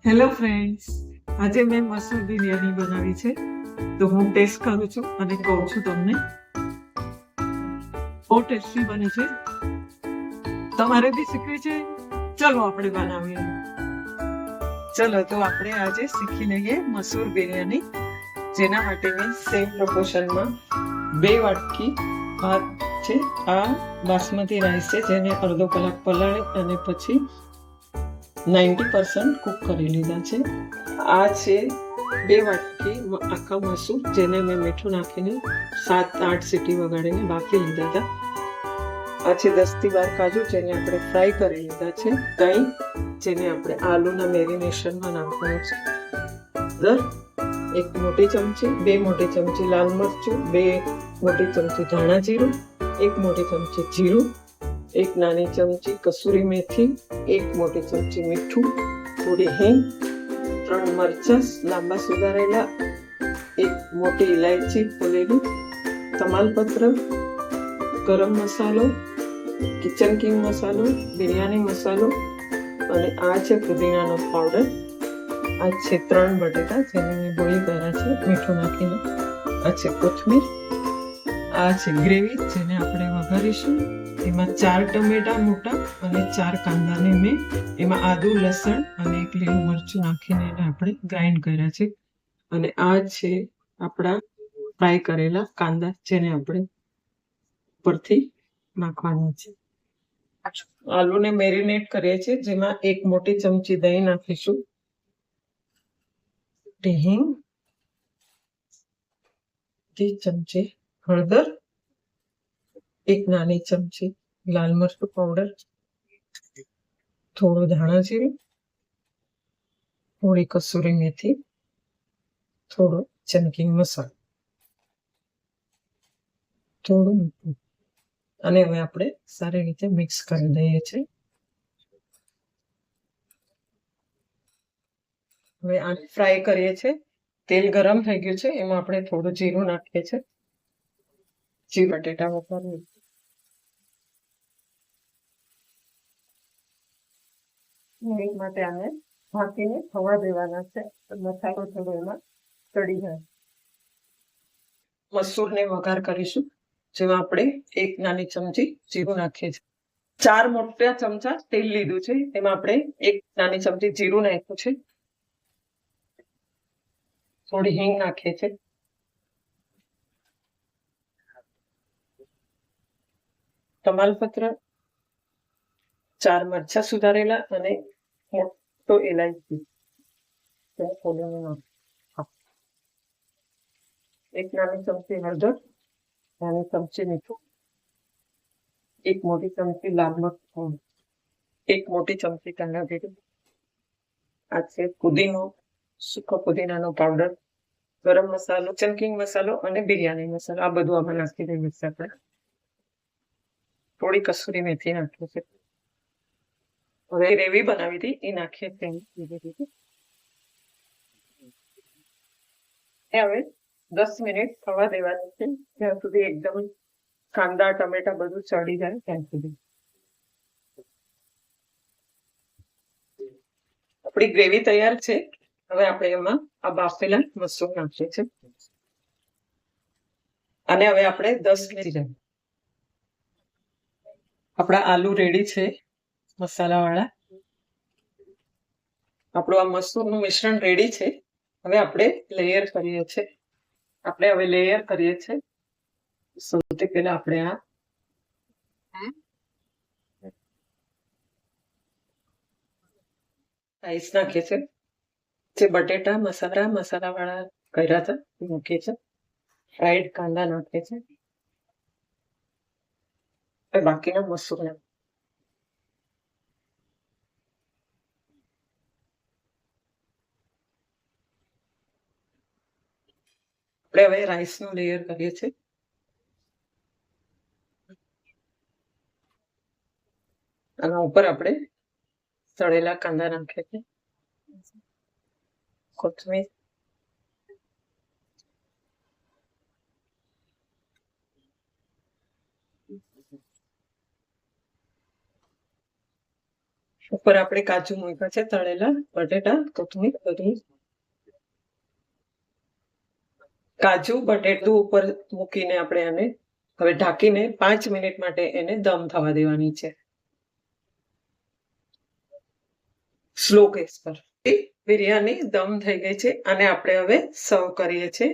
Hello friends, આજે મેં મસૂર બિરયાની બનાવી છે. તો હું ટેસ્ટ કરું છું અને કહું છું તમને. બહુ ટેસ્ટી બને છે. તમારે બી શીખવી છે? ચલો આપણે બનાવીએ. ચલો તો આપણે આજે શીખી લઈએ મસૂર બિરયાની. જેના માટે મેં સેમ પ્રોપોર્શનમાં 2 વાટકી ભાત છે. આ બાસમતી રાઈસ છે, જેને અડધો કલાક પલાળી અને પછી 90% કુક કરી લીધા છે. આ છે 2 વાટકી આખા મસૂર, જેને મેં મીઠું નાખીને 7-8 સીટી વગાડીને બાફી લીધા હતા. આ છે 10 થી 12 કાજુ, જેને આપણે ફ્રાય કરી લીધા છે. દહીં, જેને આપણે આલુના મેરિનેશનમાં નાખવાનું છે. એક મોટી ચમચી, 2 મોટી ચમચી લાલ મરચું, 2 મોટી ચમચી ધાણા જીરું, 1 મોટી ચમચી જીરું, 1 નાની ચમચી કસૂરી મેથી, 1 મોટી ચમચી મીઠું, થોડી હિંગ, 3 મરચાં લાંબા સુધારેલા, 1 મોટી ઇલાયચી ફોલેલી, તમાલપત્ર, ગરમ મસાલો, કિચન કિંગ મસાલો, બિરયાની મસાલો, અને આ છે પુદીનાનો પાવડર. આ છે 3 બટેટા, જેને મેં બોઇલ કર્યા છે મીઠું નાખીને. આ છે કોથમીર. આ છે ગ્રેવી, જેને આપણે વઘારીશું. એમાં 4 ટમેટા મોટા અને 4 કાંદાને મેં એમાં આદુ, લસણ અને 1 લીલું મરચું નાખીને એને આપણે ગ્રાઇન્ડ કર્યા છે. અને આ છે આપણા ફ્રાય કરેલા કાંદા, જેને આપણે ઉપરથી નાખવાના છે. આલુને મેરિનેટ કરીએ છીએ, જેમાં 1 મોટી ચમચી દહીં નાખીશું, હિંગ, 1 ચમચી હળદર, 1 નાની ચમચી લાલ મરચું પાવડર, થોડું ધાણા જીરું, થોડી કસૂરી મેથી, થોડો ચમચી મસાલો, થોડું મીઠું. અને હવે આપણે સારી રીતે મિક્સ કરી દઈએ છીએ. હવે આ ફ્રાય કરીએ છીએ. તેલ ગરમ થઈ ગયું છે, એમાં આપણે થોડું જીરું નાખીએ છીએ. જીરું બટેટા વઘારીએ મિનિટ માટે આને ઢાંકીને થવા દેવાના છે. મસાલો થોડો એમાં ચડી જાય. મસૂરને વઘાર કરીશું, જેમાં આપણે 1 નાની ચમચી જીરું નાખીએ છીએ. 4 મોટા ચમચા તેલ લીધું છે, એમાં આપણે 1 નાની ચમચી જીરું નાખ્યું છે. થોડી હિંગ નાખીએ છીએ. તમાલપત્ર, 4 મરચાં સુધારેલા અને મોટો ઇલાયચી, 1 નાની ચમચી હળદર, નાની ચમચી મીઠું, 1 મોટી ચમચી લાલ મરચું, 1 મોટી ચમચી ધાણા જીરું. આ છે પુદીનો, સૂકો પુદીનાનો પાવડર, ગરમ મસાલો, કિચન કિંગ મસાલો અને બિરયાની મસાલો. આ બધું આમાં નાખી દઈએ છીએ આપણે. થોડી કસૂરી મેથી નાખીએ છીએ. હવે ગ્રેવી બનાવી હતી એ નાખીએ છીએ. હવે 10 મિનિટ થવા દેવાની છે, જ્યાં સુધી એકદમ કાંદા ટમેટા બધું ચડી જાય ત્યાં સુધી. આપણી ગ્રેવી તૈયાર છે. હવે આપણે એમાં આ બાફેલા મસૂર નાખીએ છીએ. અને હવે આપણે 10 મિનિટ આપણા આલુ રેડી છે મસાલાવાળા. આપણું આ મસૂરનું મિશ્રણ રેડી છે. હવે આપણે લેયર કરીએ છીએ. સૌથી પહેલા આપણે આ રાઈસ નાખીએ છીએ. જે બટેટા મસાલાવાળા કર્યા હતા એ મૂકીએ છીએ. ફ્રાઈડ કાંદા નાખીએ છીએ. બાકીના મસૂર આપણે હવે રાઈસનું લેયર કરીએ છીએ. આના ઉપર આપણે તળેલા કાંદા નાખીએ છીએ, કોથમીર, ઉપર આપણે કાજુ મૂક્યા છે, તળેલા બટેટા, કોથમીર બધું. કાજુ બટેટું ઉપર મૂકીને આપણે આને હવે ઢાંકીને 5 મિનિટ માટે એને દમ થવા દેવાની છે, સ્લો ગેસ પર. બિરયાની દમ થઈ ગઈ છે, અને આપણે હવે સર્વ કરીએ છીએ.